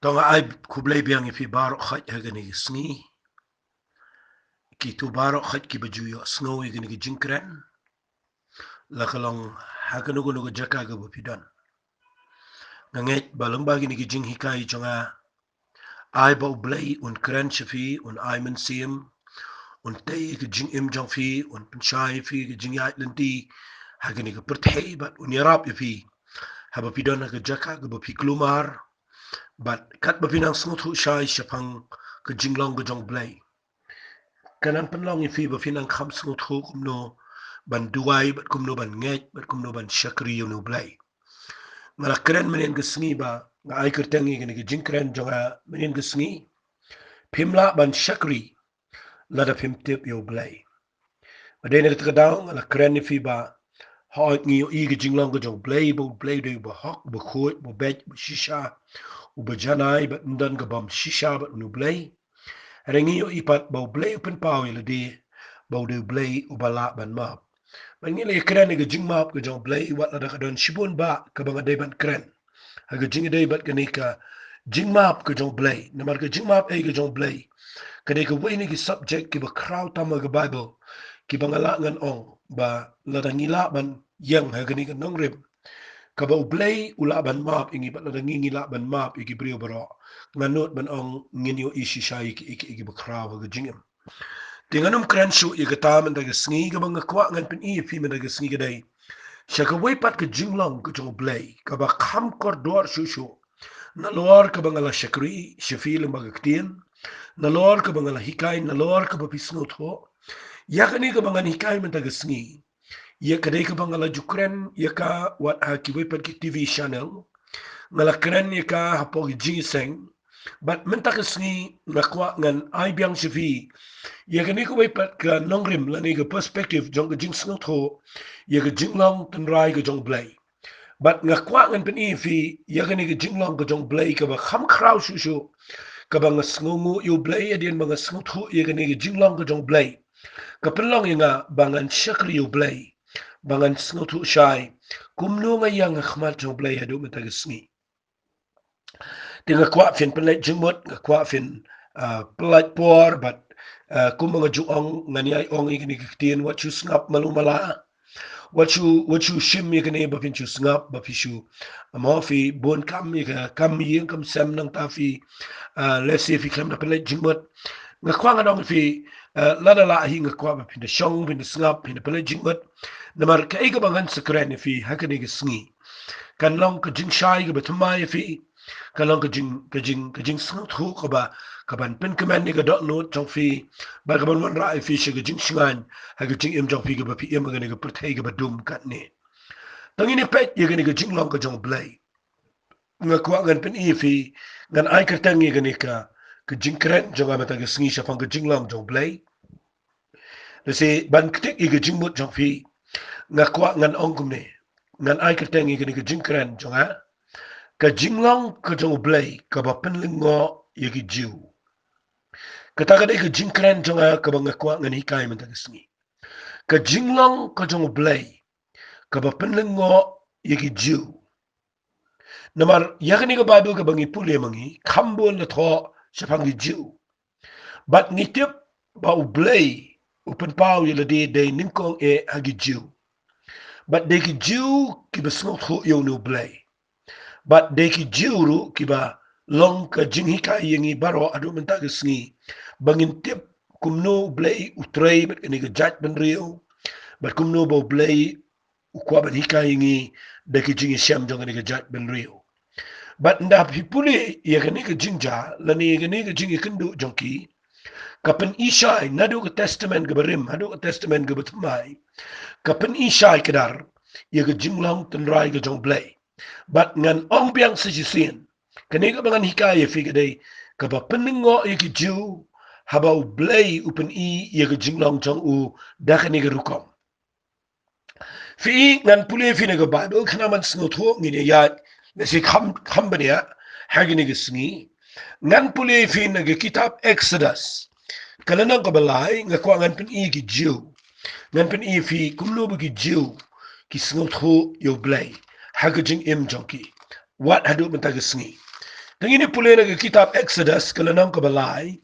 Tonga ai ku Blei biang ifi baro khat hagani sngi ki tu baro khat ki baju yo snow igani ki jinkren la kalong haganu gunu go jaka ga bupidan nganget balang bagi ni ki jing hikai chonga ai ba Blei un kren chifi un ai men sim un tei ki jing im jong fi un penchai fi ki jing yat lenti hagani ki perthei bat un yarap ifi haba pidan ga jaka ga bupi klumar but kat bapinang smuthu shai shapang ke Jinglong ke jong Blei kanan penlong ifi bapinang kham smuthu kumno ban duai bat kumno ban ngej bat kumno ban shakri no Blei ngala kren menen ke sngi ba nga ai kertengi ke jing kren jonga menen ke sngi pimla ban shakri lada pim tip yo Blei badene ke tadaw ngala kren ifi ba ha ngi yo i ke Jinglong ke jong Blei bo Blei de bo hok bo khoi bo bej bo shisha ubajanai bat ndan ka bam shisha bat nu Blei rengi yo ipat bau Blei pen pau ile di bau de Blei ubala ban map ban ngi le kren ke jing map ke jong Blei wat la ka don shibun ba ka bang de ban kren ha ke jing de bat ke ni ka jing map ke jong Blei namar ke jing map e ke jong Blei ke de ke we ni ki subject ki ba kraw tama ke Bible ki bangala ngan ong ba la da ngila ban yang ha ke ni ka nong rim kaba Blei ula ban map ingi bat la ngi la ban map iki brio baro nganot ban ong ngin yo ishi shai iki bakraw ga jingem tinganum kran shu iga tam and ga sngi ga bang kwa ngan pin i fi men ga sngi ga dai shaka we pat ga Jinglong ga jong Blei kaba kham kor dor shu shu na lor ka bang la shakri shafil mag ktien na lor ka bang la hikai na lor ka ba pisnot ho ya ga ni ga bang hikai men ga sngi ya kadai ka bangala jukren ya ka wat ha ki wepat ki TV channel ngala kren ya ka hapo ki ginseng but menta ka sngi na kwa ngan ai biang shifi ya ka ni ka wepat ka nongrim la ni ka perspective jong ka ginseng tho ya ka Jinglong tan rai ka jong Blei but nga kwa ngan pen fi ya ka ni ka Jinglong ka jong Blei ka ba kham kraw shu shu ka ba nga sngu yu Blei adien ba nga sngu tho ya ka ni ka Jinglong ka jong Blei ka penlong ya nga bangan shakri yu Blei bangan snotu shai kumno nga yang khmat jong Blei hadu mata sngi tinga kwa fin pelai jingmot nga kwa fin pelai por but kum nga juong ngani ai ong ikni kitien what you snap malumala what you shim ikni ba fin chu snap ba fi shu amofi bon kam ika kam yeng kam sem nang ta fi let's see if kam da pelai jingmot nga kwa nga dong fi lada la hi nga kwa ba fin da shong fin da snap fin da pelai jingmot namar ka iga bangan sekren fi hakani ga sngi kan long ka jing shai ga batmai fi kan long ka jing snut khu ka ban pen kaman ni ga dot not jong fi ba ka ban wan ra fi shi ga jing shngan ha ga jing em jong fi ga ba fi em ga ni ga perthai ga ba dum kat ni tangi ni pet ye ga ni ga jing long ka jong Blei nga kwa ngan pen i fi ngan ai ka tangi ga ni ka jing kren jong ga mata ga sngi sha fang ga jing long jong Blei le se ban ktik i ga jing mot jong fi nga kwa ngan ongkum ne ngan ai ka tengi ka jing kren jonga ka Jinglong ka jong Blei ka ba Pynlyngngoh yegi jiu ka ta ka ka jing kren jonga ka ba nga kwa ngan hikai man ta sngi ka Jinglong ka jong Blei ka ba Pynlyngngoh yegi jiu namar yakni ka Bible ka bangi pule mangi khambon la tho shapang jiu but ngitip ba Blei upen pau yela de ninkong e agi jiu but de ki jiu ki ba snot ho yo no Blei but de ki jiu ru ki ba long ka jing hika yengi baro adu menta ka sngi bangin tip kumno Blei utrei but ni ka judge ban rio but kumno bo Blei ukwa ban hika yengi de ki jing sham jong ni ka judge ban rio but nda pipuli ye ka ni ka jingja la ni ka jing ikindu jongki kapan ishai nadu ka testament ka barim nadu ka testament ka batmai kapan ishai kedar ye ka Jinglong tan rai ka jong Blei but ngan ong biang sa jisin kani ka bangan hikaya fi kadai ka ba Pynlyngngoh ye ki jiu habau Blei upen i ye ka Jinglong jong u da kani ka rukom fi ngan pule fi na ka Bible kana man sngot ho ngine ya na si kham bania hagini ka sngi ngan pule fi na ka kitab Exodus kalana ka balai nga kwa ngan pen i ki jiu ngan pen i fi kumno bu ki jiu ki sngot ho yo Blei haga jing im jonki what hadu menta ga sngi Tangini pulih na kitab Exodus kalanang kabalay.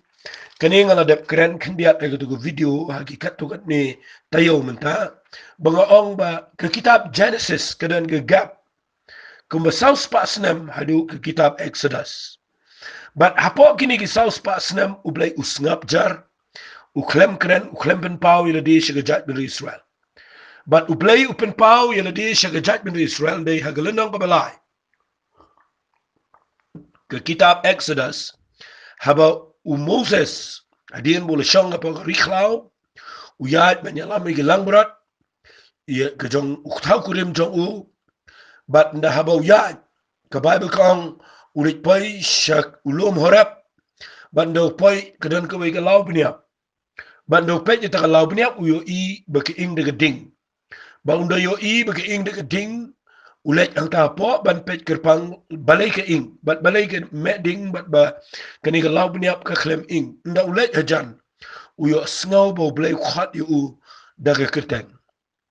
Kani nga ladap keren kandiat ay tugu video hakikat tugat ni tayo menta. Bangaong ba ke kitab Genesis kadan ke gap. Kumbasaw pa senam hadu ke kitab Exodus. But hapo kini ki saus pa senam ublay usngap jar. Uklem keren uklem penpau ila di siya gajat bin Israel. But ublay upenpau ila di siya gajat bin Israel day hagalanang kabalay. Ke kitab Exodus haba Moses adin bola siyang apa rikhlaw uyat banyalam igilang berat ia kejong uktaw kurim jong u bat nda haba uyat ke Bible kang ulit pai syak ulum horap bando pai kedan ke wega law biniap bando pai jeta law biniap uyo i beke ing de geding bando yo i beke ing de geding ulet ang tapo ban pet kerpang balai ke ing bat balai ke meding bat ba kani ke law biniap ka klem ing nda ulet hajan uyo sngaw bo blei khat yu daga keteng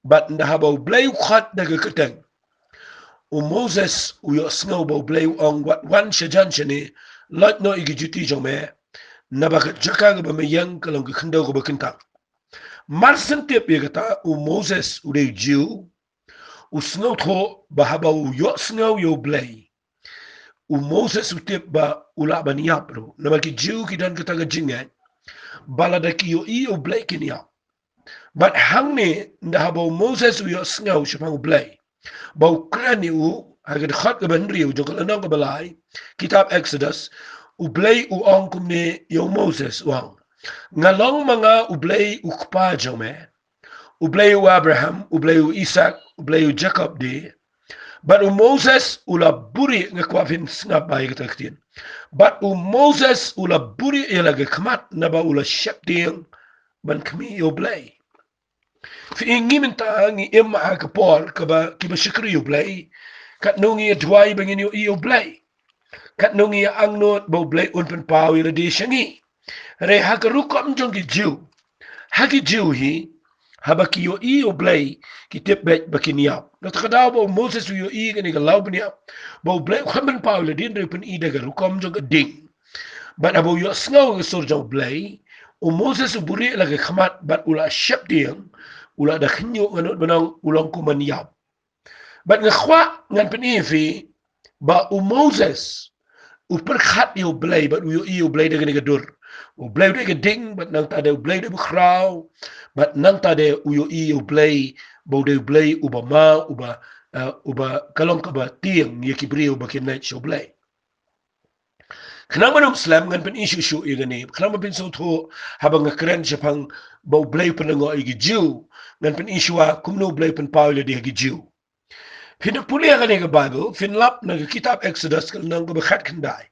bat nda haba blei khat daga keteng Moses uyo sngaw bo blei ong wat wan shajan shani lot no igi juti jome nabaka jaka ga ba mayang kalong ke khendaw ga ba kentang marsen tip ye kata Moses ude jiu usngaw tho bahaba uyo sngaw yo blei Moses utip ba ula ba niap ro nabaki jiu kidan kata ga jingat baladaki yo i o blei kinia but hang ni ndahabo Moses uyo sngaw shapang blei bau krani u agad khat ga banri u jokal nang ga balai kitab Exodus u blei u ongkum ni yo Moses wang ngalong mga u blei u kpa jome u blei u Abraham u blei u Isaac u blei u Jacob di but Moses ula buri nga kwafin snap bai kataktin but Moses ula buri ila ga kmat na ba ula shepting ban kmi yo blei fi ingi minta ngi imma ka por ka ba ki ba shikri yo blei kat nungi adwai bangin yo blei kat nungi angnot bo blei unpen pawi la di shangi re hakarukom jong ki jiu haki jiu hi habaki yo blei ki tibet bakiniap na takadaw bo Moses yo gani ka law biniap bo blei khamen pawi la din re pen daga rukom jong ding but abo yo sngaw ga jong blei Moses buri la ga khamat bat ula shep ding ula da khnyo nganot banang ulang kumaniap but nga khwa ngan pen fi ba Moses perkhat yo blei but yo blei da gani ga dur blei da ga ding but nang ta de blei da bukraw but nang ta de yo blei bo de blei ubama uba kalong ka ba tiang ye kibrio bakin night show blei Kenapa Muslim ngan pen isu i gani kenapa pen so tho habang keren japang bo blei Pynlyngngoh igi jiu ngan pen isu kumno blei pen paula di igi jiu Pina pulia gani ga Bible finlap na kitab Exodus nang ga bakhat kendai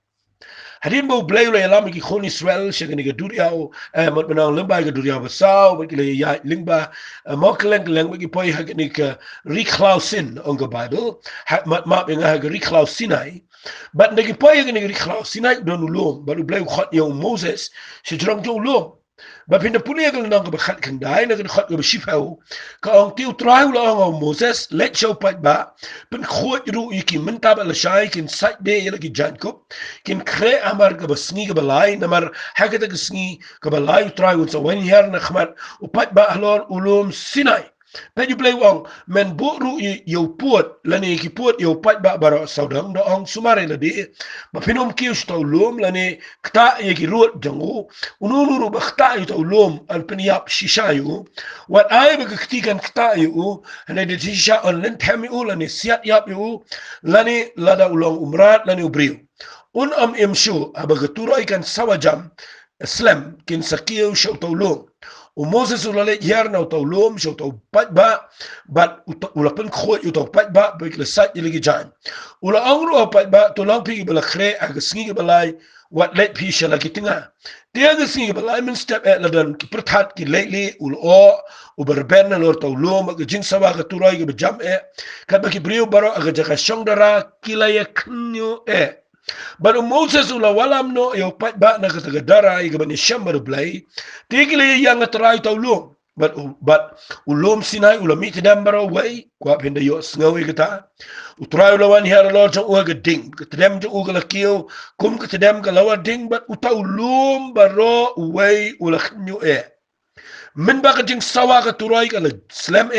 Hadin bo blei lo yalam igi khon Israel siya gani ga duriaw mat benang lembay ga duriaw basaw mat kila ya lingba mo keleng igi poi ha gani ka reclausin on ga Bible mat nga ga reclausinai But nagi paya gani rikhlaw sinay don ulum baru blay khat yo Moses si jrong jo ulum ba pinda pulia gal nang ba khat kandai na khat ga shifaw ka ong tiu trai ula ong Moses let show pat ba pen khot ru iki menta ba la shai kin sat de yela ki jankop kin kre amar ga basni ga balai namar hakata ga sngi ga balai trai un so wen her na khmat u pat ba halor ulum sinai Pwede play wang men buru yo puot lani ki puot yo pat ba baro saudang do ong sumare la di ba pinom kiu sto lum lani kta ye ki ruot jangu unuru ba kta yo lum al peniap shishayu wat ai ba ktikan kta yo hane de shisha on len temi u lani siat yap yo lani lada ulong umrat lani ubriu am imshu aba gatura ikan sawajam slam kin sakiu sho to lum Moses ulale yarna utaw lom siya utaw pat ba bat ulapan khot utaw pat ba bik lesat iligi jan ula angro pat ba tulang pi bala kre aga singi balai wat let pi siya lagi tinga dia aga singi balai min step at ladan ki perthat ki lately ulo uberben na lor taw lom aga jing sawa ga turay ga bajam kat ba ki brio baro aga jaka syong dara kilaya knyo But Moses ula walam no yo pat ba na katagadara iga bani shambar blay tigili yang atray tawlo but ulum Sinai ulami tidam baro way kwa pinda yo sngawi kita utrai lawan hiar lo jong uga ding ketidam jong uga lakio kum ketidam ka lawa ding but uta ulum baro way ulakhnyu min ba ka jing sawa ka turai ka slam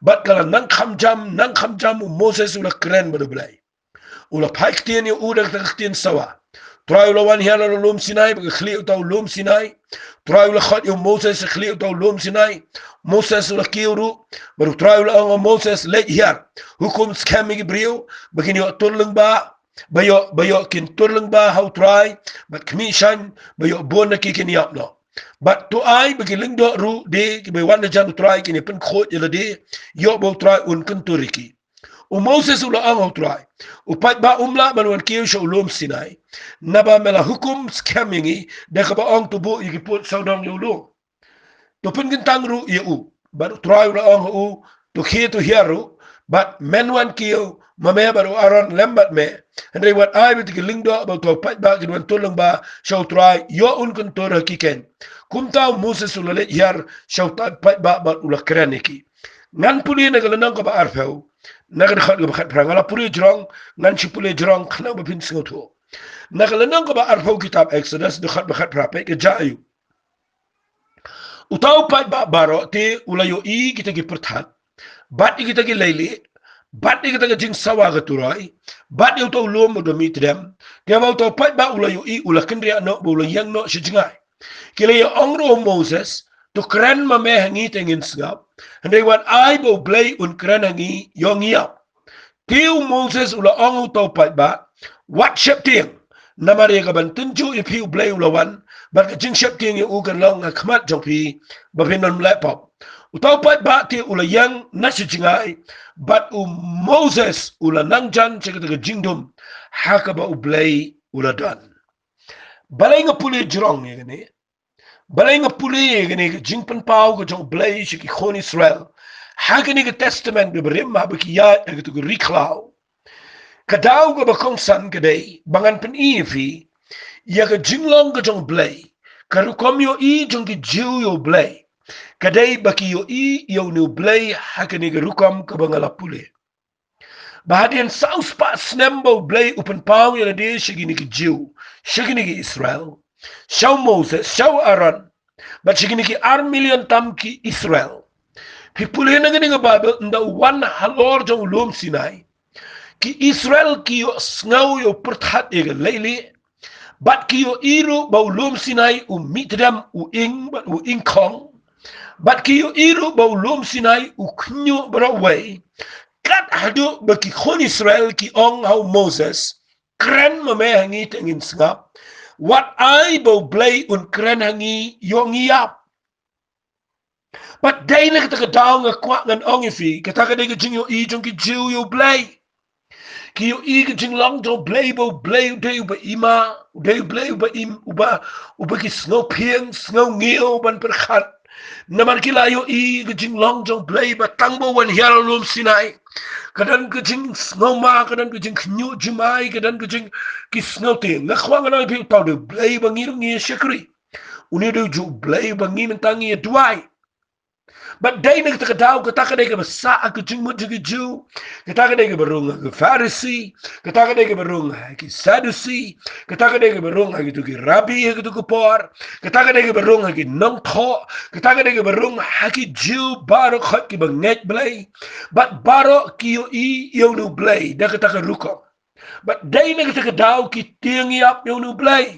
but kala nang kham jam Moses ula kren bado Blei ula paik tien yo uda ka tien sawa try lawan hiar lo lum Sinai ba khli uta ulum Sinai try ula khat yo Moses khli uta ulum Sinai Moses ula kiuru baru try ula ang Moses let hiar hukum scamming brio begini yo turlung ba bayo kin turlung ba how try but commission bayo bon na kikin yap no but to I bagi lingdo ru de ki be wan jan try kini pen khot yela de yo bo try un kun turiki o Moses ula ang try o pat ba umla manwan kiyo sha ulum Sinai naba mela hukum scamming de ka ba ang tubo ikiput saudang yo lu to pen gintang ru yu baru try ula ang u to khi to hiaru but menwan kiyo mamaya baru aron lembat me andre wat ai bit ki lingdo ba to pat ba ki wan tulung ba show try yo un kun to hakiken kumta Moses ulale hiar show pat ba ula kreniki ngan puli na galanang ka ba arfeu nagar khat ga khat prangala puri jrong ngan chi puli jrong khna ba pin singoto nagalanang ka ba arfeu kitab Exodus de khat ba khat prape ke jayu utaw pat ba baro te ulayo I kita ki perthat bat kita ki leili bat kita ki jing sawa ga turai bat yo to lom do mitrem te ba to pat ba ulayo I ulakin ria no bo yang no shijngai kile yo ongro Moses to kran ma me hangi tengin sngap hande wan ai bo Blei un kran hangi yo ngiap tiu Moses ula ong to pat ba what ship ting namare ga ban tunju I piu Blei ula wan but ka jing ship ting yo ugan long khmat jopi ba pinon laptop utaw pat ba ti ula yang nasijingai but Moses ula nangjan chekata ka jingdum haka ba Blei ula dan balay nga puli jrong ye gani balay nga puli ye gani jingpan pau ka jong Blei shiki khon Israel haka ni ka testament bi berim ma baki ya ka tu riklau kadaw ka ba kong san kaday bangan pen ifi ya ka Jinglong ka jong Blei karukom yo I jong ki jiu yo Blei kadai baki yo I yo nu Blei hakani garukam ka bangala pule bahadian saus pa snembo Blei upan pau yana de shigini ki Jew shigini ki Israel shaw Moses shaw Aaron but shigini ki 1 million tam ki Israel pi pule na gani nga Bible nda one halor jong ulum Sinai ki Israel ki yo sngaw yo perthat ega leili but ki yo iru ba ulum Sinai mitdam u inkong but ki yo iru ba ulum Sinai uknyu braway kat hadu baki khon Israel ki ong how Moses kren ma me hangi tengin sngap what I bo Blei un kren hangi yong yap but dai na ka daw nga kwa ngan ong ifi kata ka de jing yo I jong ki jiu yo Blei ki yo I ka Jinglong do Blei bo Blei de ba ima de Blei ba im uba ki snow pieng snow ngio ban perkhat naman kilayo I ka Jinglong jong Blei ba tangbo wan hiar lum Sinai kadan ka jing snow ma kadan ka jing knyu jumai kadan ka jing ki snow ting na khwang na pi taw de Blei ba ngir ngi shakri uni de ju Blei ba ngi mentangi duai but dai na ka daw ka ta ka de ka sa ka jing mo jigi ju ka ta ka de ka barung ka Pharisee ka ta ka de ka barung ki Sadducee ka ta ka de ka barung ki tu ki rabbi ki tu ko por ka ta ka de ka barung ki nong tho ka ta ka de ka barung ki Jew baro khat ki banget Blei but baro ki yo I yo nu Blei da ka ta ka ruko but dai na ka daw ki ting yap yo nu Blei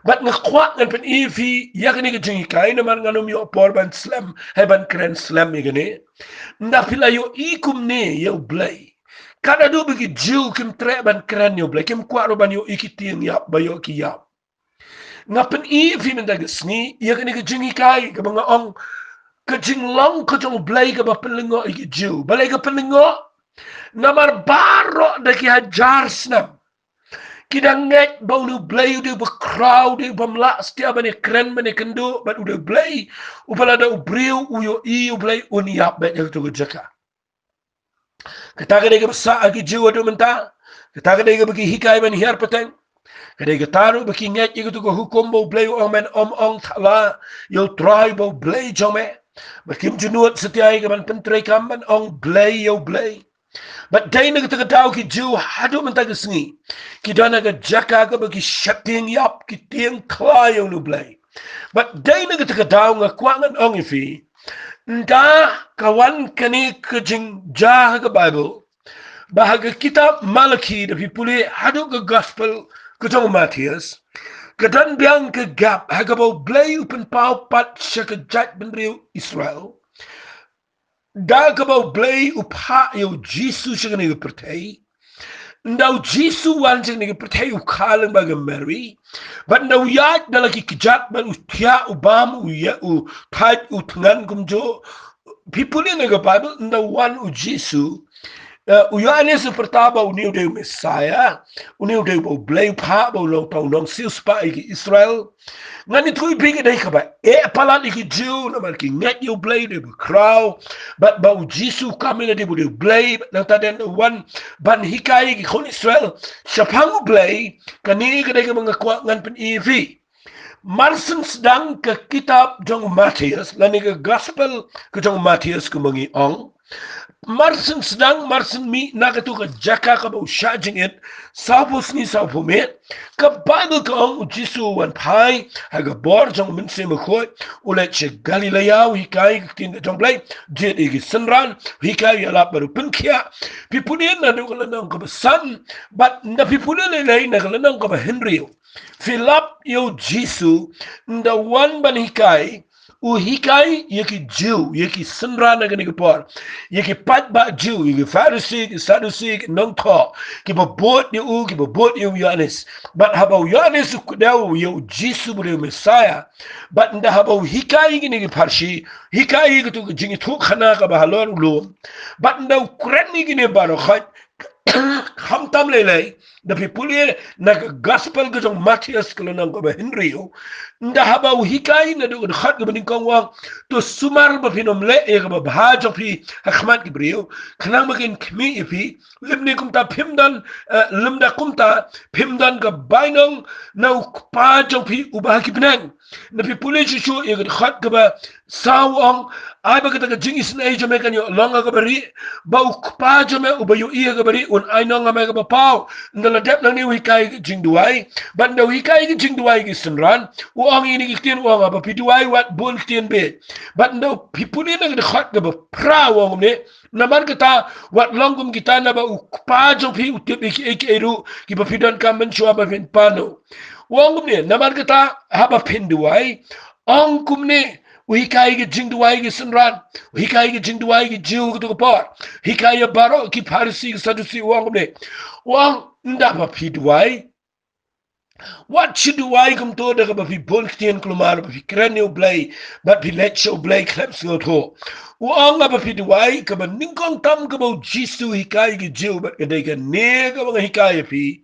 but nga kwak ngan pen ifi yakni ka jingi kai na man nganum yo por ban slam he ban kren slam igani nda pila yo I kum ne yo Blei kada do bigi Jew kim tre ban kren yo Blei kim kwa ro ban yo I ki ting yap ba yo ki yap nga pen ifi men da gsni yakni ka jingi kai ka mga ong ka Jinglong ka jong Blei ka ba Pynlyngngoh I ki Jew balai ka Pynlyngngoh namar baro da ki hajar snam kidanget bau nu Blei udah berkrau de bamla setiap bani keren bani kendo bat udah Blei upala da ubriu uyo I Blei uniap bet yang tu jaka kata ka de sa agi jiwa do menta kata ka de bagi hikai bani hiar peteng kada ka taru bagi nget itu ko hukum bau Blei ong men ong thala yo try bau Blei jome Bakim junuat setiai ke man pentrai kamban ong Blei yo Blei. But day na kita tahu ki Jew hadu mentag sengi. Ki dana ka jaka ka bagi shaping yap ki tiang klayo nu Blei. But day na kita tahu nga kwangan ong ifi. Nda kawan kani ke jing jah ke Bible. Bahaga kitab Malaki da pipuli hadu ke gospel ke tong Matius. Kedan biang ke gap hagabau Blei upen pau pat syakajat benriu Israel. Da kabau Blei upha yo Jesus siya nga pertay. Ndaw Jesus wan siya nga pertay ukalang baga Mary. But ndaw yad na lagi kijat man utya ubam uya u pad utangan kumjo. People in the Bible ndaw wan u Jesus. Uyanes pertama uniu de Messiah, uniu de Blei upha bau long tau nong sius pa iki Israel. Ngani tui pingi dai kaba palan iki Jew na man ki ngat yo Blei de crow but bau Jesus kami na de Blei nang taden one ban hikai ki kon Israel siapang Blei kani kadai ka mga kwa ngan pen EV Marsen sedang ke kitab jong Matius lani ke gospel ke jong Matius ke mangi ong Marsen sedang marsen mi nakatu ka jaka ka bau shajing it sapos ni sapo met ka Bible ka ong Jisu wan pai haga bor jong minse makoi ulet che Galilea hikai tin jong Blei jet igi senran hikai yala baru penkia pipunin na do kala nang ka san but na pipunin lay na kala nang ka Henry Philip yo Jisu nda wan ban hikai hikai yaki Jew yaki senran na gani kapor yaki pat ba Jew yaki Pharisee yaki Sadducee nong to ki babot ni ki babot yo Yohanes but habau Yohanes daw yo Jesus bude Messiah but nda habau hikai gini ki parshi hikai gitu jingi tu khana ka bahalon ulum but nda kren ni gini baro khat hamtam lelai da pipulie na gospel ke jong Matius kalau nang ko Henry nda habau hikai na do khat ke bening kong wang to sumar ba finom le e ka ba hajo pi hakmat gibriu khnang makin khmi ipi limni kumta phimdan limda kumta phimdan ka bainong na pa jo pi ubah ki benang na pipulie chu e ka khat ka ba sawong ai ba ka jingis na e jo me kan yo longa ka bari ba ukpa jo me ubayu iya ka bari un ai nong me ka ba pau la dep nang ni hikai jing duai but no hikai jing duai ki senran uang ini ki tien uang apa pi duai wat bun tien be but no people ni nang de khat ga pra uang ne naman kita wat longum kita na ba ukpa jo pi utip ki eru ki ba pidon kamen chua ba pen pano uang ne naman kita haba pin duai ong kum ne hikai ki jing duai ki senran hikai ki jing duai ki jiu ko par hikai baro ki Pharisee Sadducee uang ne uang nda ba pi duai what should duai kum to da ba pi bol tien klumar ba pi krenio Blei ba pi lecho Blei kleps go to uang ba pi duai ka ba ningkong tam ka ba Jisu hikai ki jiu ba ka dai ka ne ka ba hikai pi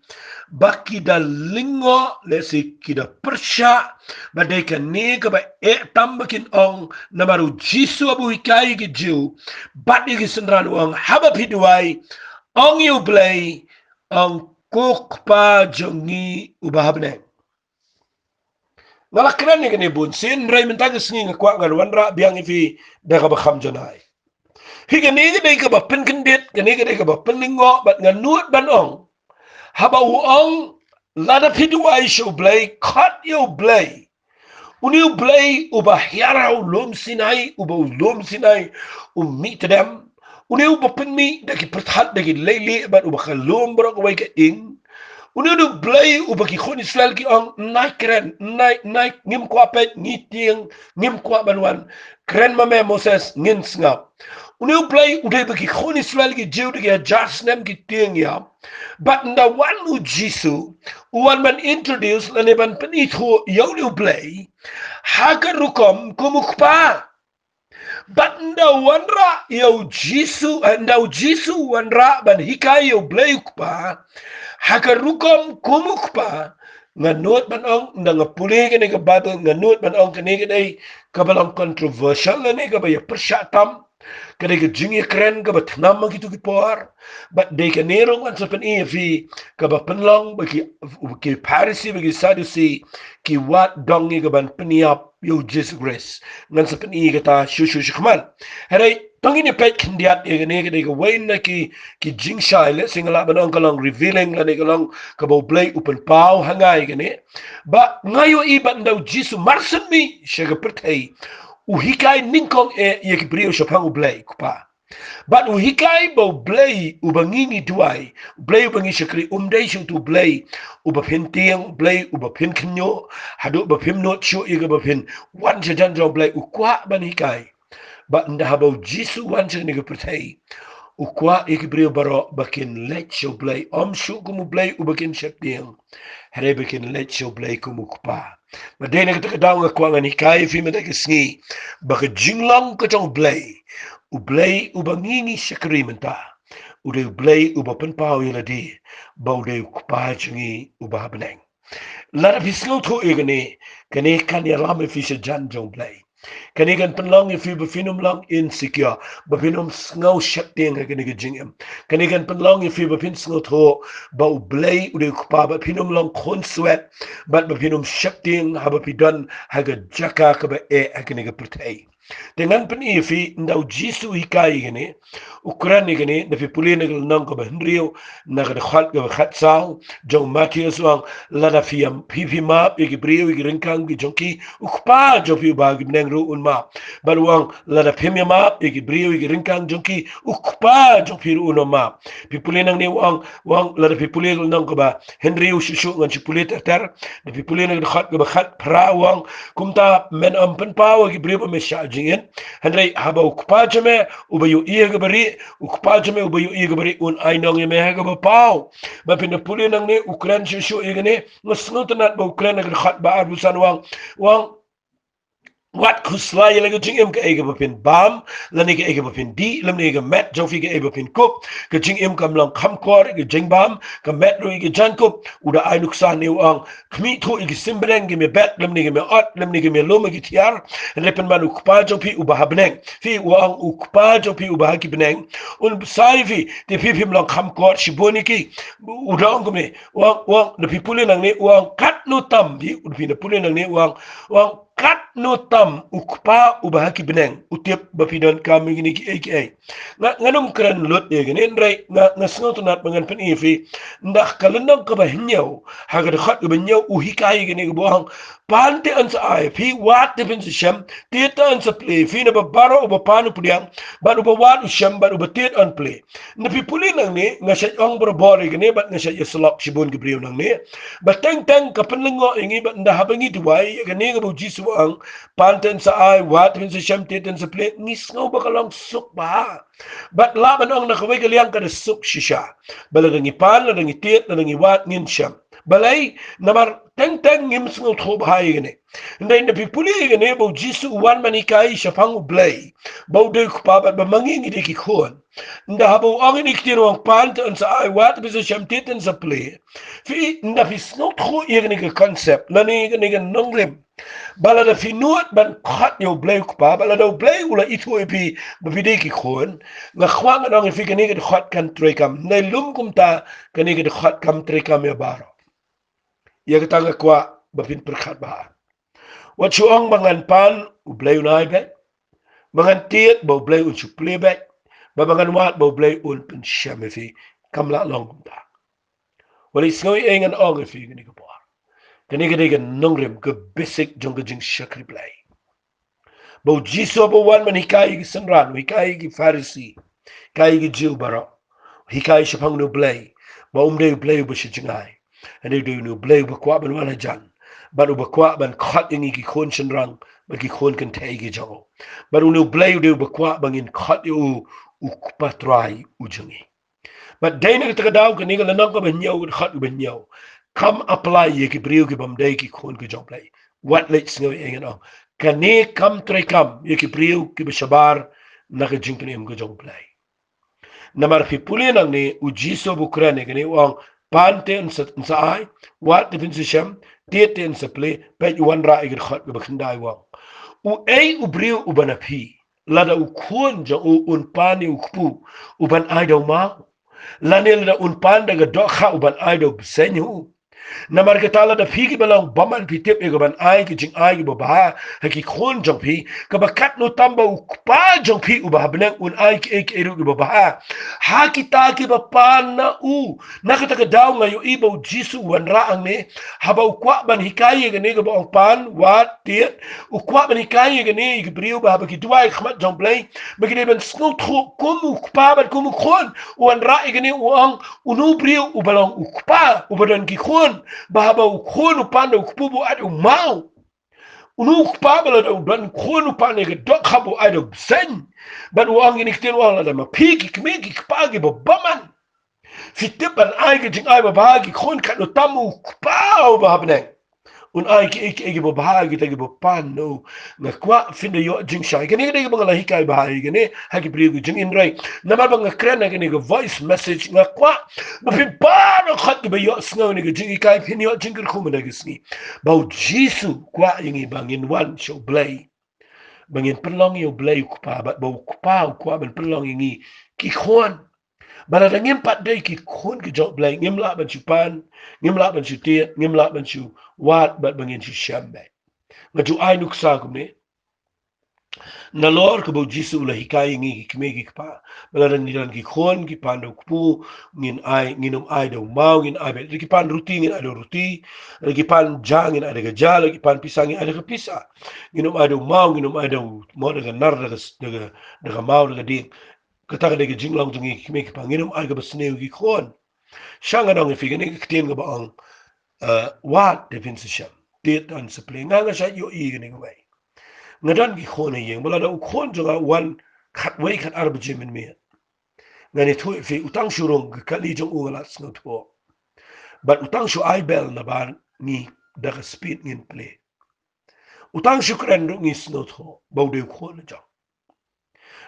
baki da lingo lesi kida persya ba dai ka ne ka ba tam bakin ong na maru Jisu abu hikai ki jiu ba di ki senran uang haba pi duai ong yo Blei ang kukpa jongi ubahabne. Ngalakran ni kani bunsin ray mentagas ni ngakwa ngalwan ra biang ifi daga bakham janai. Higani ni ka ba penkendit kani ka ba Pynlyngngoh bat nganut banong. Haba uong lada piduai show Blei kat yo Blei. Uniu Blei ubahyara ulum sinai mitadam. Uniu bapenmi daki perthat daki lele bat ubakalum borok wai ka ing. Uniu Blei ubaki khon Israel ki ong naik keren naik ngim kwa pet ngitieng ngim kwa banwan keren mame Moses ngin sngap. Uniu Blei udai baki khon Israel ki jiu daki adjustment ki tieng ya. But nda wan u Jisu uwan man introduce lane ban penitho yau Blei haka rukom kumukpa. But nda wanra yo Jisu wanra ban hikai yo Blei ukpa hakarukom kumukpa nganut ban ong nda ngapuli kini ka Bible nganut ban ong kini kini kabalang controversial na ni ka ba ya persyatam Kada ka jingi kren ka ba tnam gitu ki por, but de ka nerong an sapan e fi ka ba penlong ba ki parisi ba ki sadusi ki wat dongi ka ban peniap yo Jesus Grace ngan sapan e ka ta shushu shikman. Harai tangin ni pet kindiat e ne ka de ka wain na ki jing shai le singala ban ang kalang revealing la ne kalang ka ba Blei upen pau hangai ka ne. Ba ngayo iban daw Jesus marsan mi siya ka pertay uhikai ningkong e ye ki brio shapang Blei kupa. But uhikai bo Blei ubangingi tuai, Blei ubangi shakri shu tu Blei ubapin tiang, Blei ubapin kinyo, hadu ubapin not shu iga bapin wan shajan jo Blei ukwa ban hikai. But ndahabo jisu wan shan niga pertai. Ukwa ikibrio baro bakin let shu Blei shu kumu Blei ubakin shaptiang. Hare bakin let shu Blei kumu kupa. Madena kita kadang aku ngan hikai fi mata kesngi baka Jinglong kacang Blei Blei ubangingi sakrimenta ude Blei ubapen pau yeladi baude kupa changi ubahabneng lara fisngo tho egane kane kan ya lam fi se jan jong Blei kane kan penlong fi befinum long insecure befinum ngau shakting kane ke jingem kane kan penlong fi befin sngo tho bau Blei ude kupa befinum long kon sweat but befinum shakting haba pidan haga jaka ka be e kane ke pertai dengan peni fi ndau jisu hikai gene ukrani gene na fi pulina gal nang ko henrio na ga khat ga khat sao jong matius wang la da fi am fi ma e brio gi renkang gi jonki ukpa jo fi ba gi nang ru un ma bar wang la da fi ma e brio gi renkang jonki ukpa jo fi ru un ma fi pulina ni wang la da fi pulina nang ko ba henrio shu ngan chi pulita ter da fi pulina ga khat ga khat pra wang kumta men am pen pa gi brio me sha jingen handrai haba ukpajame ubayu iega bari ukpajame ubayu iega bari un ainong me haga ba pau ba pin puli nang ne ukran shu igane ngasngot nat ba ukran nag khat ba arbusan wang wat kuslai lagi jing em ka ega bapin bam lani ka ega bapin di lam ne ga met jofi ka ega bapin kup ka jing em kam lang kham kor ga jing bam ka met ro ga jan kup uda ai nuksan ne ang khmi tho igi simbreng gi me bet lam ne ga me ot lam ne ga me loma gi tiar repen man ukpa jofi uba habneng fi wang ukpa jofi uba ki beneng un sai fi te fi pim lang kham kor shiboni ki uda ang me wang na pi pule nang ne wang kat no tam bi un pi na pule nang ne wang kat no tam ukpa ubahaki beneng utiap bapidon kami gini ki aka nganum kran lot ye gini ndrai ngasngo tunat mangan pen ifi ndak kalenang ka bahinyau haga khat ubenyau uhikai gini bohang pante an sa ai fi wat de bin sham teta an sa play fi na babaro uba panu pudiang ban uba wat sham ban uba tet an play na pi puli nang ni ngasat ong bor gini bat ngasat yaslok shibun gibriu nang ni bateng teng ka Pynlyngngoh ingi bat nda habangi duai gani ga bu jisu ang panten sa ai wat bin sa sham teten sa plate ngis ngau bakalang suk ba bat laban ang nakaway kaliang ka suk shisha balagang ipan na itit na wat ngin sham balay namar teng ngim ngau thob hai gane ndai na pipuli gane bo jisu wan manikai shapang Blei bo de pa bat bamangi ngi ki khon nda habo ang ni kitiro ang panten sa ai wat bin sa sham teten sa plate fi nda fis no tho irni ka concept na ni nongrem bala da finuat ban khat yo Blei pa bala do Blei ula itu epi bavide ki khon nga khwang anong fi kani ka khat kan trekam nei lum kumta kani ka khat kam trekam ya baro ya ka tanga kwa bafin perkhat ba wat chuang mangan pan u Blei unai be mangan tiet bo Blei un suple be ba mangan wat bo Blei un pen shame fi kam la long kumta wali snoi engan ong fi kani ka kani ka nongrem ka basic jong ka jing shakri Blei bo jiso bo wan man hikai gi sanran hikai gi farisi kai gi jiu baro hikai shapang no Blei ba umde Blei ba shijingai ane do no Blei ba kwa ban wan jan ba ba kwa ban khat ingi gi khon sanrang ba gi khon kan tai gi jago ba no Blei do ba kwa bangin khat u patrai ujangi ba daina ka daw kani ga lanang ka ban nyau khat u ban nyau kam apply ye ki brio ki bam dai ki khon ki jong Blei what let's know engan kani kam trekam ye ki brio ki beshabar na ka jingkani am jong Blei namar fi pulinang ni ujiso bukrane kani wang pante sa ai wat de sham tete sa play pe wan ra igir khat ba khandai wang u ei u brio u banapi lada ukun jang unpani ukpu uban aido mau. Lani lada unpan daga dokha uban aido senyu. Namar ketala da phi ki balang baman pi tip e ban ai ki jing ai ki ba ha ki khon jong phi ka ba kat no tamba u pa jong phi u ba benang un ai ki ek eru ki ba ha ki ta ki ba pan na u na ka ta ka daw nga yo ibo jisu wan ra ang ne ha ba u kwa ban hikai ge ne ga ba pan wa tiet u kwa ban hikai ge ne ki briu ba ki duai khmat jong blai ba ki ne ban sno tro kom u pa ban kom u khon wan ra ge ne u ang u no briu u balang u pa u badan ki khon bahaba ukhonu pande ukupubu ade umau unu ukpabala da udan khonu pande ge dokhabu ade sen ban wangi nikten wala da mapiki kmiki kpagi bo baman fitiban aige jing ai babagi khon kanu tamu ukpau bahabne un ai ki ege bo bahagi tege bo pano na kwa finde yo jing shai gene ge bangala hikai bahagi gene hagi prigu jing in rai na ma banga krena gene ge voice message na kwa ba pin pano khat ge yo snow ne ge jing hikai pin yo jing kur khum ne ge sni ba jisu kwa yingi bangin wan show Blei bangin perlong yo Blei ku pa ba ku pa kwa ban perlong yingi ki khon bala da ngim pat dai ki khon ki job Blei ngim la ban chu pan ngim la ban chu tiet ngim la ban chu wat bat bangin chu shambe nga chu ai nuk sa kumne na lor ko bo jisu la hikai ngi ki kme ki pa bala da ni dan ki khon ki pan do ku ngin ai nginum ai do mau ngin ai be ki pan ruti ngin ai do ruti ki pan jang ngin ai ga jala ki pan pisang ngin ai ga pisa nginum ai do mau nginum ai do mo daga nar daga mau daga di kata daga jinglong ngi kme ki pa nginum ai ga besneu ki khon shanga dong fi gane ki tien ga ba ang wat de vinse sham dit an se ple nga sha yo i gane wai ngadan ki khone yeng bala da u khon jonga wan khat wai khat arba jimin me ngani thu fi utang shurong ka li jong u ngala snot po but utang shu ai bel na ban ni daga speed ngin ple utang shu kren ro ngi snot ho bo de khone jong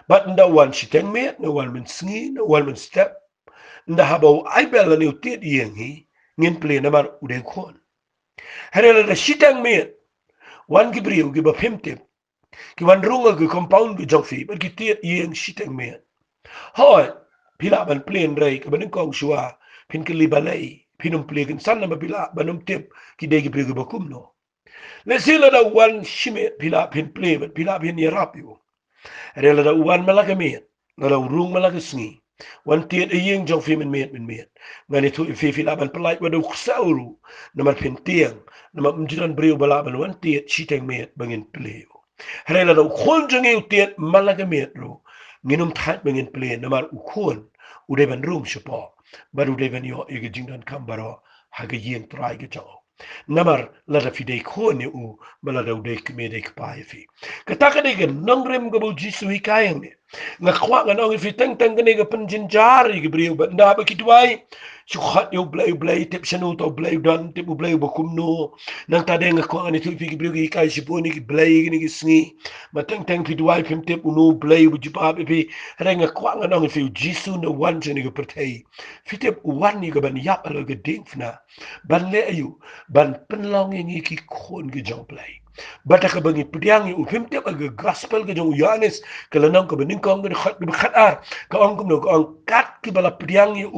but nda wan shi teng me no wan min sngi no wan min step nda habo ai bel ni utit yeng hi ngin ple na mar u de khon herela da shitang me wan gibriu gi ba pimtip ki wan runga ki compound ki jong fi but ki tiet yeng shitang me hoi pila ban plane rai ka ban kong shua pin ki libalai pinum plane san na pila banum tip ki de gibriu gi ba kumno le sila da wan shime pila pin plane but pila pin yarap yu herela da wan malaka me na da rung malaka sngi wan tiet yeng jong fi min met ngani tu fi fi laban pelai wadu sauru namar pin tiang nama mjiran briu balaban wan tiet shitang met bangin pleo herela da khon jong eu tiet malaga met ro nginum that bangin ple namar ukhon udeban room shapa baru deban yo ege jingdan kambaro haga yeng trai ge jaw namar lada fidei khon ne u balada ude kme de kpai fi kataka de nongrem go jisu hikayang ne nga kwa nga nong fi teng teng ne ga penjin jari ge briu ba nda ba kitwai su khat yo Blei tip shanu to Blei dan tip Blei ba kumno nang ta de nga kwa ni tu fi ge briu ge kai si po ni ge Blei ni ge sngi ma teng teng fi duai pim tip uno Blei bu jiba bi re nga kwa nga nong fi jisu no wan ni ge pertei fi tip wan ni ge ban yap alo ge ding fna ban le ayu ban penlong ngi ki khon ge jong Blei bata ka bangi pdiang yu pim tip aga gospel ge jong Yohanes kala nang ka bening kong ge khat ar ka ong kum no ka ong kat ki bala pdiang yu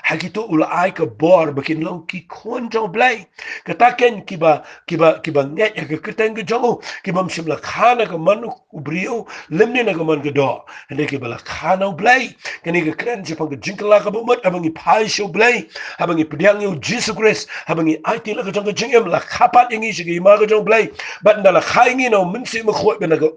hagito ula ai ka bor bakin long ki khon jong Blei ka taken ki ba nget ya ka keteng ge jong ki bam shim la khana ka man ubrio lemni na ka man ge do ande ki bala khana Blei kani ge kren je pang ge jinkla ka bomot abangi pai show Blei abangi pdiang yu Jesus Christ abangi ai ti la ka jong ge jingem la khapat yangi shi ge ma ge jong Blei bat ndala khaingi no min si ma khoi bena ga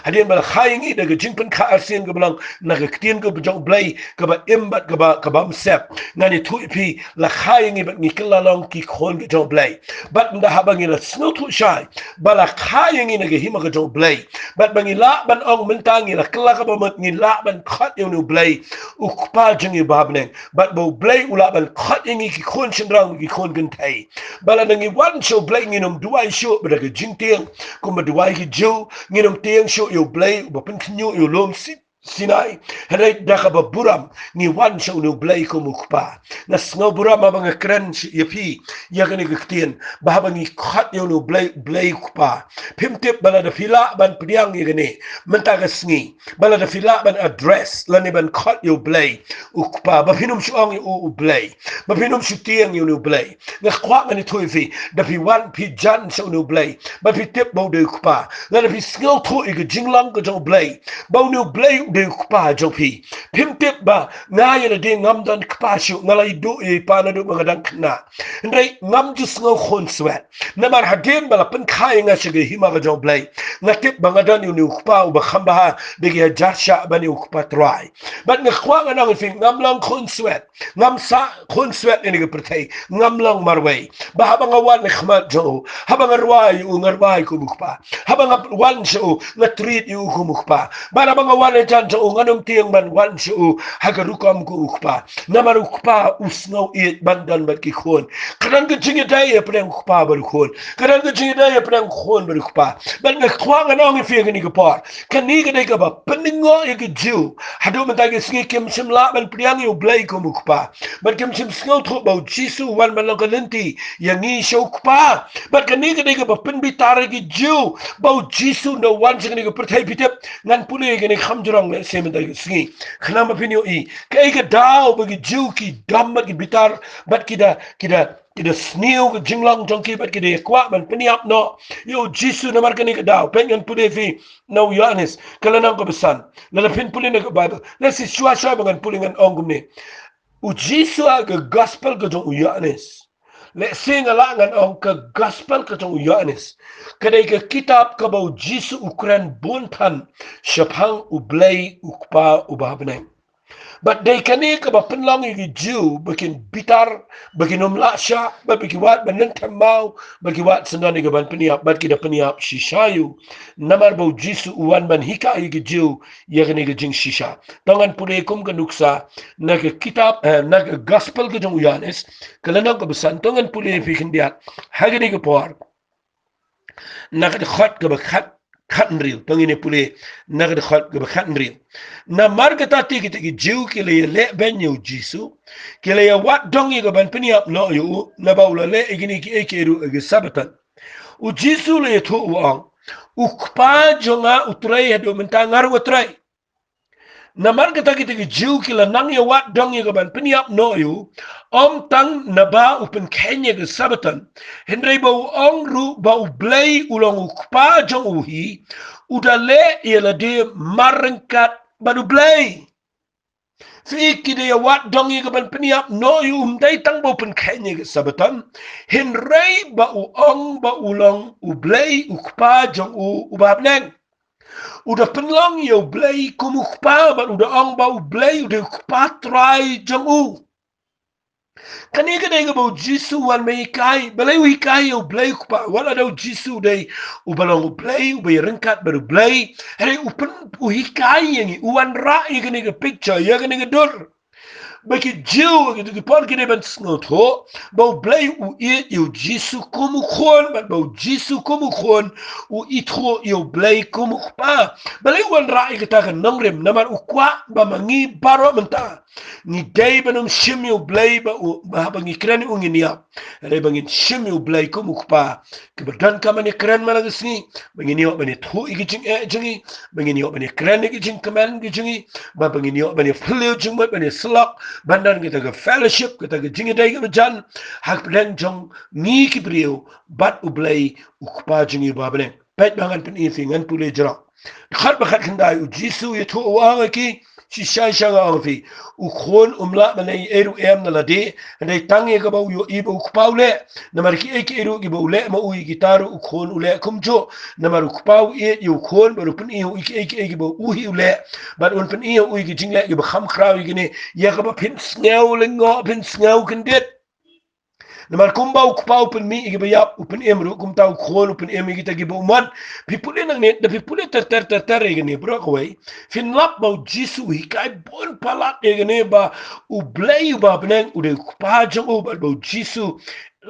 hadien bala khaingi daga jingpen kha arsien ga blang na ga ktien ga jong Blei ka ba imbat ka ba msep ngani thu pi la khaingi bat ngi kala long ki khon ga jong Blei bat nda habangi la sno thu shai bala khaingi na ga hima ga jong Blei bat bangi la ban ong mentangi la kala ka ba mat ngi la ban khat yo no Blei u kpa jingi babneng bat bo Blei ula ban khat ngi ki khon chindrang ki khon gan thai bala ngi wan show Blei ngi nom duai show ba ga jing tiang ko ma duai ki jo ngi nom tiang show yo Blei ba pin knyo yo lom sit Sinai, henry dakaba buram ni wan sa unu Blei ko mukpa. Na sngaw buram abang kren yapi yakani gktien bahabang ni khat yo unu Blei kupa. Pimtip bala da fila ban priang yakani mentaga sngi bala da fila ban address lani ban khat yo Blei ukpa ba pinum suang yo Blei ba pinum sutiang yo unu Blei na kwa ngani toifi da pi wan pi jan sa unu Blei ba pi tip bo de kupa la da pi sngaw to i Jinglong ko jo Blei ba unu Blei de kupa jopi pimpip ba ngaya na de ngam dan kapasyo ngalay do e pana do mga dang kna ndai ngam jus ngaw khon swat namar hadim bala pen khai nga sige hima ga jo Blei ngatip mga dan unu kupa u ba khamba bigi jasha bani kupa try but nga kwa nga nang fin ngam lang khon swat ngam sa khon swat ni ga pertai ngam lang marway ba habang awan khmat jo habang arway u ngarway ku kupa habang wan so na treat yu ku kupa ba habang awan jan so nganum tiang ban wan su hagarukam ku ukpa namar ukpa usnau it bandan bat ki khon kadang ke jingi dai e preng ukpa bar khon kadang ke jingi dai e preng khon bar ukpa ban na khwang anong fi ngani ke par kan ni ke dai ka ba Pynlyngngoh e ke ju hadu man ta ke singi kem simla ban priang yu Blei ku ukpa ban kem sim snau tho bau jisu wan ban ka lenti yang ni show ukpa ban kan ni ke dai ka ba pen bitar ke ju bau jisu no wan sing ni ke perthai pitep ngan pule ke ni khamjurang le sem da singi khnam pinyo i kai ka dau bagi ju ki dammat ki bitar bat kida snew ke Jinglong jongki bat kida kwa man peniap no yo jisu namar kani ka dau pengen pude fi no Yohanes kalanang ko besan lala pin pulin ke Bible lesi shua bangan pulingan ongum ni u jisu ke gospel ke jong Yohanes le sing alangan ong ke gospel ke jong Yohanes kadai ke kitab ke bau jisu ukuran buntan syapang u Blei ukpa u bahabnai but they kani ka ba penlang igi ju bakin bitar bakin umlasha ba bikiwat banan tamau bakiwat sendani ga ban peniap bat kida peniap shishayu namar bau jisu uwan ban hika igi ju yagni ga jing shisha tangan pule kum ka nuksa na ka kitab na ka gospel ka jong Yohanes kalana ka besan tangan pule fi kindiat hagni ka por na ka khat ka ba khat nril tangine pule nagad khat ga khat nril na margata tiki tiki jiu kile le benyo jisu kile ya wat dongi ga ban piniap no yu na baula le igini ki ekeru ga sabatan u jisu le to uang ukpa jonga utrai hado mentangar utrai na margata tiki jiu kile nang ya wat dongi ga ban piniap no yu om tang naba upen Kenya ke sabatan hendrai bau ong ru bau Blei ulang ukpa jong uhi udale ialah dia marengkat badu Blei Fiki dia wat dongi ke ban peniap no yu umdai tang bau pen Kenya ke sabatan hendrai bau ong bau ulang u Blei ukpa jong ubab neng udah penlang yo Blei kumukpa ban udah ong bau Blei udah ukpa try jong kani ka dai bau jisu wan mai kai balai wi kai o Blei kupa wala dau jisu dai u balong Blei u bai ringkat baru Blei hari u pen u hikai yang uan ra i kani ka picture ya kani ka dur bagi jiu gitu ki por kini ban snot ho bau Blei u i u jisu kumu khon ban bau jisu kumu khon u itro i Blei kumu kupa balai wan ra i kita kan nongrem namar u kwa ba mangi baro menta ni dai banum shimyu Blei ba bangi kran unginia re bangin shimyu Blei kumu kupa kebedan kamani kran malagasni bangin yo bani thu igijing jingi bangin yo bani kran igijing kaman gijingi ba bangin yo bani fleu jingmat bani slok bandan kita ke fellowship kita ke jingi dai ke jan hak pedang jong ni ki brio bat u Blei u kupa jingi ba bane pet bangan pen ngan pule jara khat bakhat khandai u jisu ye thu wa ki si shai shanga fi u khon umla bane eru em na lade dai tangi ka bau yo ibu kupaule namar ki ek eru ki bau le ma u gitaru u khon ule kumjo namar kupau e yu khon baru pun e u ek bau u hi ule bar un pun e u ki jingle ki ba kham khrau ki ne ya ka ba pin snau lengo pin snau kendet namar kumbau kupau pen mi igi bayap upen emru kumtau khol upen em igi tagi bauman pipule nang net da pipule ter igi ne bro kawai fin lap bau jisu hikai bon palat igi ne ba u Blei ba beneng ude kupa jong u bau jisu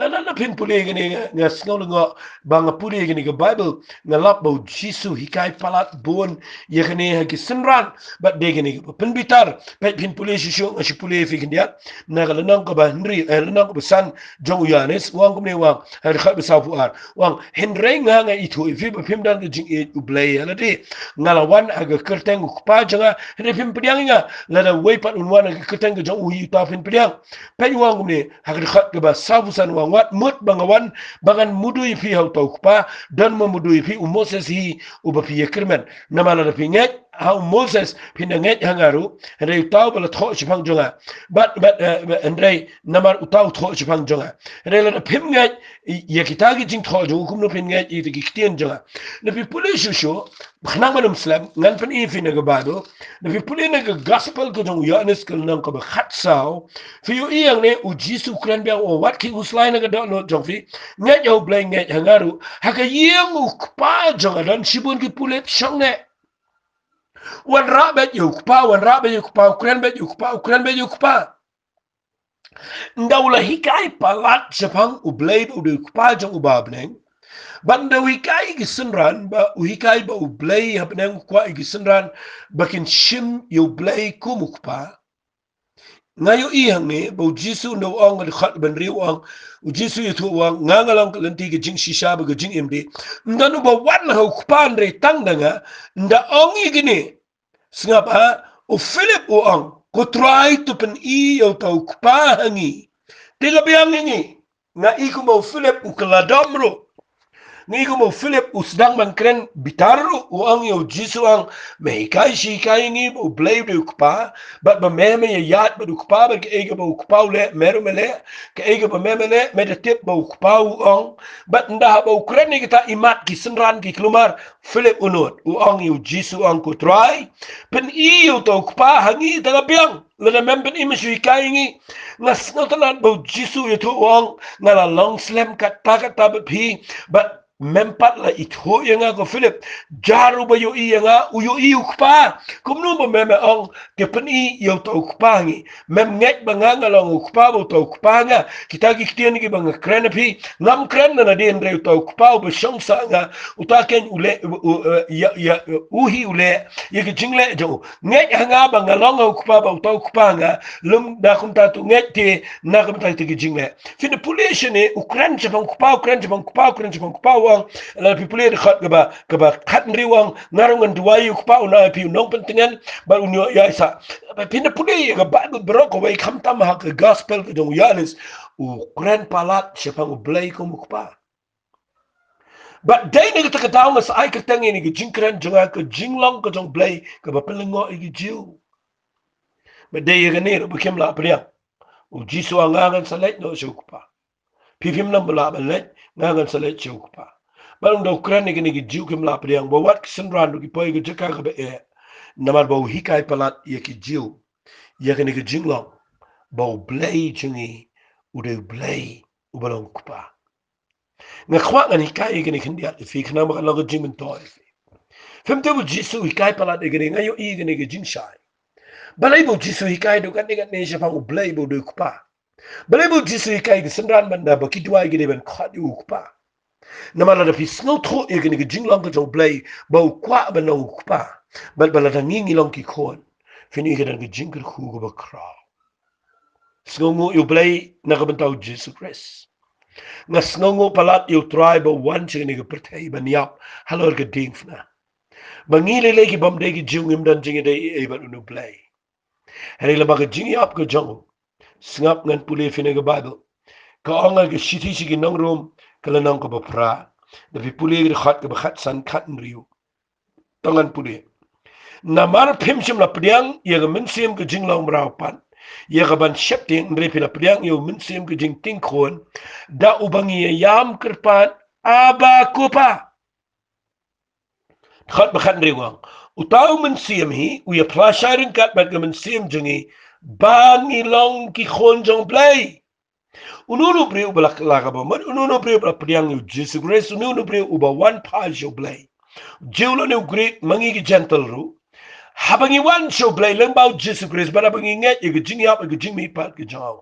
Lana na pin puli gini nga snolungo banga puli gini ga Bible nga lap bau Jisu hikai palat bon ye gini ha gisenran bat de gini ga pin bitar pet pin puli shishu nga shi puli fi kindia na ga lanang ko ba Henry lanang ko san jong Yanis wang ko ni wang ha khat ba sa fuar wang Henry nga itu fi ba pim dan jing e Blei ala di ngalawan aga kerteng ku pa janga Henry pim pediang nga la da wei pat unwan aga kerteng ga jong u ta pin pediang pe wang ko ni ha khat ga ba sa fu san wang wat mut bangawan bangan mudui fi hau tau kupa dan memudui fi Moses hi uba fi yekerman namala da fi nget hau Moses fi na nget hangaru hendai utau bala tho chipang jonga but hendai namar utau tho chipang jonga hendai la da pim nget ye kitagi jing tho jo kum no pin nget i de kitien jonga na fi puli shusho khnang manum slam ngan pen i fi na ga Bible na fi puli na ga gospel ko jong Yanis kal nang ko ba khat sao fi yu iyang ne u Jisu kran bia o wat ki uslai na ga do no jong fi nget yo Blei nget hangaru haka yeng u kpa jong dan shibun ki pulet shang ne wan rabet yo kpa wan rabet yo kpa kran bet yo kpa kran bet yo kpa ndawla hikai palat sepang u Blei u de kpa jong u babneng banda hikai gisenran ba u hikai ba u Blei habneng kwa gisenran bakin shim yo Blei kumukpa ngayo ihang ni bau Jisu no ong de khat ben riu ong Jisu itu ong ngangalang lenti ke jing shisha ba ke jing imdi ndanu ba wan ho kpan re tang danga nda ong igini sngap ha o Philip o ong ko try to pen I yo tau kpa hangi tiga biang ngi nga iku mo Philip u kaladomro ngi ko mo Philip usdang man kren bitaru u ang yo Jisu ang mehikai shi kai ngi u Blei de ukpa but ba meme ye yat ba ukpa ba ke ege ba ukpa le meru mele ke ege ba meme le me de tip ba ukpa u ang but nda ba ukren ni kita imat ki senran ki klumar Philip unut u ang yo Jisu ang ko try pen I yo to ukpa hangi daga biang le memben imisui kai ngi ngas ngotalan ba Jisu yo to ang ngala long slam kat takat tabet pi but mempat la itho yanga ko Philip jaru ba yo yanga u yo ukpa kumno ba meme ong ke peni yo to ukpa ngi mem nget ba nga long ukpa bo to ukpa nga kita ki kitien ki ba kren pi ngam kren na de andre to ukpa ba shong sa nga utaken ule ya uhi ule ye ki jingle jo nget hanga ba nga long ukpa ba to ukpa nga lum da kum ta tu nget te na kum ta ki jingle fin population e ukran jabang ukpa ukran jabang ukpa la people de khat gaba khat riwang narungan duai ukpa una pi nong pentingan ba unyo ya sa pina puli ga ba bro ko wai kham tam ha gospel ko jong Yanis u kren palat sepang Blei ko ukpa but dai ne ta taw mas ai ka tangi ni jingkran jonga ko Jinglong ko jong Blei ko ba Pynlyngngoh i jiu but dai ga ne ro kem la priang u Jisu angangan salet no ukpa pifim nam bala balet ngangan salet ukpa balung do kran ni gini jiu kem la priang bo wat senran ki poi ge jaka ga be namar bo hikai palat ye ki jiu ye gini ge Jinglong bo Blei jingi u de Blei u balong kupa nga khwa ngani hikai gini khindia fi khna ma lo ge jing toy fem te bu Jisu hikai palat gini ngayo I gini ge jing shai balai bo Jisu hikai do kan ne je pa u Blei bo de kupa balai bo Jisu hikai ge senran banda ba ki duai gini ben khwa u kupa namala da fisno tro egene ge Jinglong ko jong Blei ba kwa ba no kwa bal bala da ngi long ki khon fini ge ge jingr khu go ba kra snongo yo Blei na ga bantau Jesus Christ nga snongo palat yo tribe one chine ge pertai ba niap halor ge ding fna ba ngi le ki bam de ge jungim dan jinge de e ba no Blei hele la ba ge jingi ap ge jong snap ngan pule fini ge Bible ka anga ge shiti shi ge nong rom kala nang ko bapra da vi puli ge khat ke khat san khat riu tangan puli namar phimsim la priang ye ge minsim ge Jinglong brau pan ye ge ban shep ting re pila priang yo minsim ge jing ting khon da ubangi yam kerpan aba kupa khat khat riu utau minsim hi u ye plasharin kat bat ge minsim jingi bangi long ki khon jong Blei ununu breu balak laga ba man ununu breu ba priang yu Jesus Christ ununu breu uba one pal show Blei jeulo ne great mangi ki gentle ru habangi one show Blei lembau Jesus Christ bara bangi nget ye jing yap ye jing mi pat ke jaw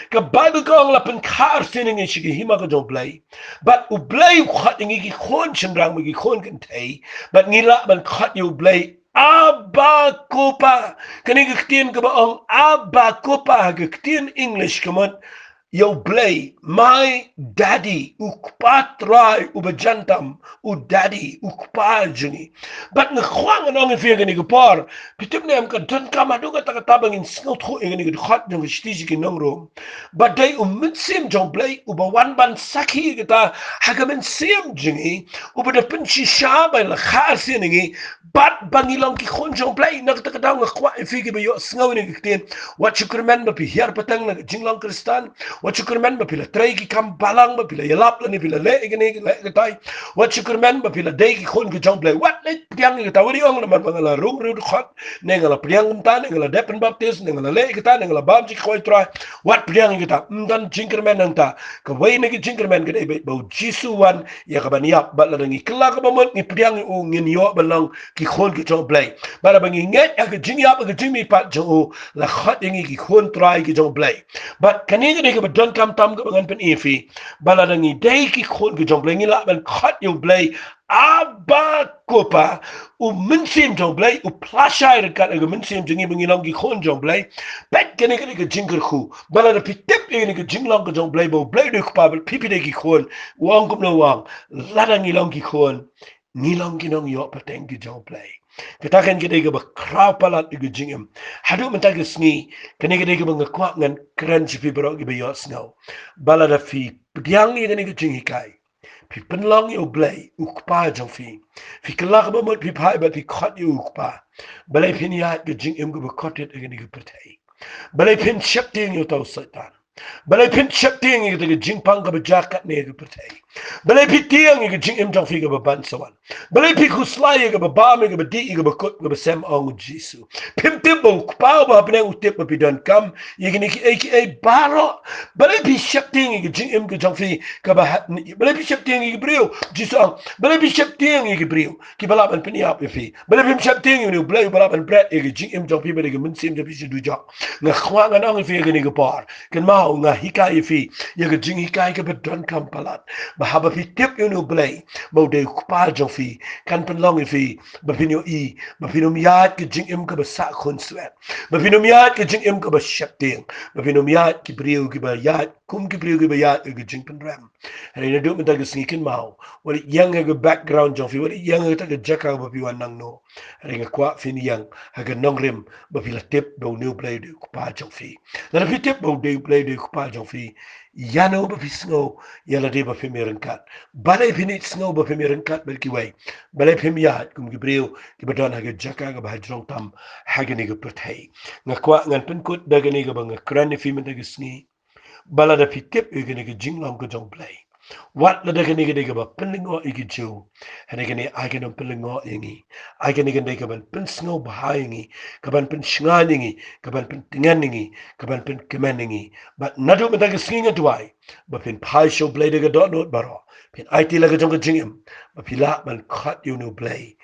Ka Bible ko ang lapan kar sining sige hima ka jong Blei. But u Blei khat ngi khon chendrang mi khon kan thai. But ngila ban khat you Blei Abba Kopa. Kani gktien ka ba ang Abba Kopa gktien English kamot. Yo Blei, my daddy, ukpatrai, ubajantam, u daddy, ukpajini. But nga kwang anong ifir gani gupar, pitip na ka dun kama duga takatabang in snot ho ingani gudhot ng vistiji kinong room. But day umitsim jong Blei, ubawan ban saki kita, hagamin sim jingi, ubadapin si shabay la khasi ningi, but bangilang ki khon jong Blei, nagtakadaw nga kwa ifir gibayo sngaw ni giktin, what you can remember pi hiyar patang na Jinglong Kristan, what you can remember pila tray ki kam balang ba pila yalap lani pila le igani le gatay what you can remember pila day ki khon ki jong Blei what le priang ki tawari ong naman mangala rung ru khot nengala priang ta nengala depen baptist nengala le kita nengala bam ji khoi try what priang ki ta dan jinkerman nang ta ka way ni jinkerman ka dai ba jisu wan ya ka baniap ba la ngi kla ka ba mo ni priang u ngin yo balang ki khon ki jong Blei ba ba ngi nget ya ka jingyap ka jimi pat jo la khot ngi ki khon try ki jong Blei but kanini ni ka don kam tam ka bangan pen ifi bala dangi day ki khon ki jong Blei ngi la ban khat yo Blei Abba Kopa u minsim jong Blei u plashai ka ga minsim jingi bangi long ki khon jong Blei bet kani ka jinger khu bala da pitip ni ka jinglong ka jong Blei bo Blei de pa pipi de ki khon wang kum no wang la dangi long ki khon ni long ki nong yo pateng ki jong Blei katakan kita ga ba krapalat ga jingem hadu mentag sngi kani ga ga ba kwa ngan kran chi pi bro ga ba yo snow bala da fi piang ni ga jingi kai pi penlang yo Blei ukpa jong fi klag ba mo pi pai ba pi khat yo ukpa balai pin ya ga jingem ga ba khatet ga ni ga pertai balai pin shap ting yo tau satan balai pin shap ting ga ga jingpang ga ba jakat ne ga pertai balai pi tiang ga jingem jong fi ga ba ban sawan balai pi kuslai ga ba ba me ga ba di ga ba kut ga ba sem ong jisu pim pim bo pa ba pne utip ba pi dan kam ye ni ki baro balai pi shap ting ga jingem ga jong fi ga ba balai pi shap ting ga brio jisu balai pi shap ting ga brio ki bala ban pin ya fi balai pi shap ting ni Blei bala ban bread ga jingem jong fi ba ga min sim ja pi du ja nga khwa nga nong fi ga ni ga par kan ma nga hikai fi ye ga jing hikai ga ba dan kam palat bahaba fi tip you Blei mau de kupa jong fi kan pen long fi ba pino i ba pino miat ke jing im ka ba sa khon swet ba pino miat ke jing im ka ba shap ting ba pino miat ki brio ki ba yat kum ki brio ki ba yat ke jing pen ram and I do menta ke sneakin mau what yang ga background jong fi what yang ga ta ga jaka ba pi wan nang no and ga kwa fin yang ha ga nong rim ba pi la tip do new Blei de kupa jong fi na fi tip bo de Blei de kupa jong fi yano ba fi snow yala de ba fi merengkat balai pinit snow ba fi merengkat bel ki wai balai pim ya kum ki brio ki ba don ha ga jaka ga ba jrong tam ha ga ni ga perthai nga kwa ngan pen kut da ga ni ga ba nga kran fi men da ga sngi bala da fi tip ga ni ga jinglong ga jong Blei what la da ga ni ga ba Pynlyngngoh i gi ju ha ga ni ai ga no Pynlyngngoh ingi ai ga ni ga ban pen snow ba haingi ka ban pen shnganingi ka ban pen tinganingi ka ban pen kemeningi but nadu me da ga sngi duai ba pin pai show Blei da ga dot not baro pin ai ti la ga jong ga jingem ba pila ban khat you no Blei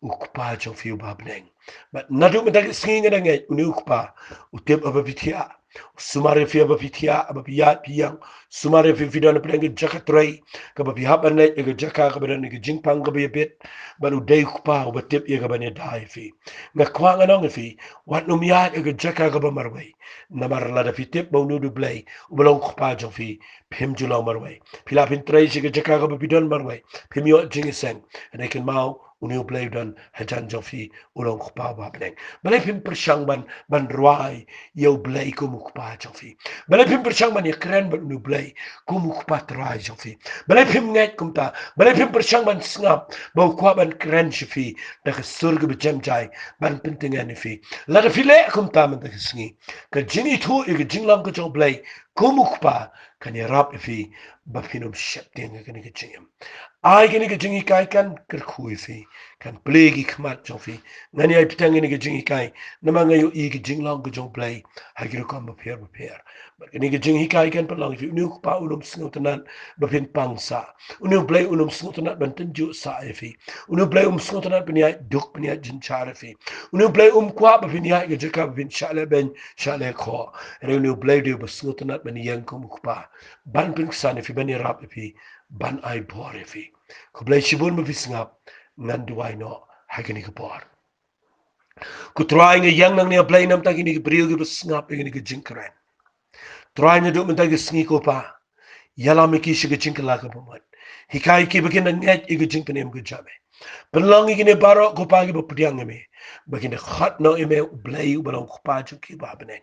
ukpa jong fi ba bneng but nadu me da ga sngi ga ngai uni ukpa utep aba pitia sumare fi aba pitia aba piat piang sumare fi don pneng jaka trai ka ba pi haban le ga jaka ka ba ne ga jingpang ga ba bit ba nu dei ukpa ba tep ye ga ba ne dai fi nga kwa nga nong fi wat no miat ga jaka ga ba marwai na mar la da fi tep ba nu du Blei u balong ukpa jong fi pim julo marwai pila pin trai ga jaka ga ba pi don marwai pim yo jingiseng and I can mau uni Blei don hajan jong fi ulong ukpa ba bneng balai pim persang ban ruai yo Blei ko ukpa jong fi balai pim persang ban ye kren ba nu Blei ko ukpa trai jong fi balai pim nget kum ta balai pim persang ban snap ba kwa ban kren fi da ka surga ba jam jai ban pintingan fi la da file kum ta man da sngi ka jini thu i ga jinglam ka jong Blei ko ukpa kan ye rap fi ba finom shep ting ga ni ga jingam ai ga ni ga jingi kai kan ker khui fi kan Blei gi khmat jong fi ngani ai pitang ni ga jingi kai na ma ngayo i ga jinglam ka jong Blei ha gi ko ba per ba ni ga jingi kai kan pa lang fi ni ku pa ulum sngo tanan ba pin pangsa unu Blei ulum sngo tanan ban tin ju sa fi unu Blei sngo tanan pin ya duk pin ya jin char fi unu Blei kwa ba pin ya ga jaka ba pin shale ben shale kho unu Blei de ba sngo tanan bani yang ko mukpa ban pin san fi bani rap fi ban ai bor fi ko blai shibun ma fi sngap ngan duai no hagani ko bor ku try nga yang nang ni blai nam ta gini bril gi sngap gini gi jinkran try nga do man ta gi sngi ko pa yala mi ki shi gi jinkla ka pamat hikai ki begin ngat gi jinknem gi jame Penlang ini baro ko pagi ba pediang eme. Bagina khat no eme blai balong ko pa ju ki ba benen.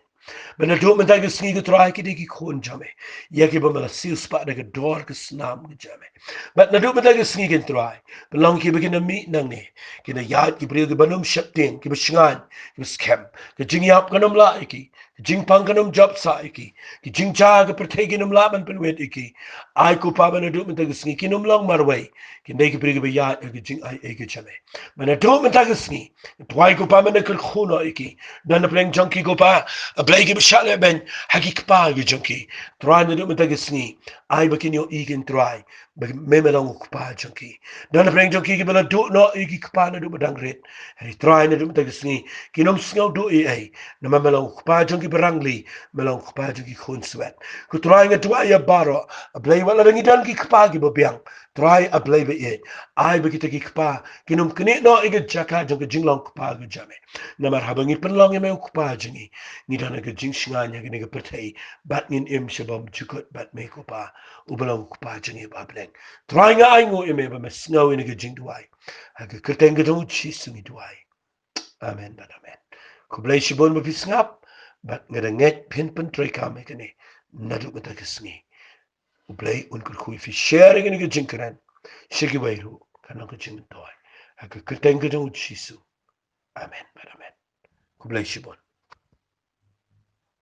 Bena do men tagi sngi ko try ki digi khon jame. Ya ki ba mala sil spa daga dor ke snam ke jame. But na do men tagi sngi ken try. Penlang ki bagina mi nang ne. Kina yat ki bril ki banum shapting ki besngan ki scam. Ki jing yap kanum la iki. Ki jing pang kanum job sa iki. Ki jing cha ki pertegi num la ban penwet iki. Ai ko pa bena do men tagi sngi ki num long marway. Ki ndai ki bril ki ba yat ki jing ai ki jame. Bena do men tagi sngi. Twai ko pa mena kul khuna iki. Dan pleng junkie ko pa blai ki bishale ben haki kpa ki junkie. Try na do men tagi sngi. Ai bakin yo igen try. Bagi memelong kpa junkie. Dan pleng junkie ki bela do no iki kpa na do bedang ret. Hari try na do men tagi sngi. Kinom sngaw do ai. Na memelong kpa junkie berangli. Melong kpa junkie khun swet. Ku try nga twa ya baro. Blai wala rangi dan ki kpa ki babiang. Try a blai be it. Ai bagi tagi kpa. Kinom kini no iga jaka junkie jinglong kpa ki jame. Na marhabangi penlong eme kpa jungie. Ni dan ga jing shnganya ga ga pertei. Bat ngin im shabam chukut bat me kpa. Ubalong kpa jungie ba bleng. Try nga ai ngo eme ba mesngaw ina ga jing duai. Aga kerteng ga dong chi sungi duai. Amen dan amen. Kublai shibon ba pisngap. Bat nga da nget pin pen tray kame kane. Naduk mata kisngi. Blei unkur kui fi sharing ni gajin karan shigi wairu kanang gajin toy haka kerteng gajin uchisu amen amen kublai shibon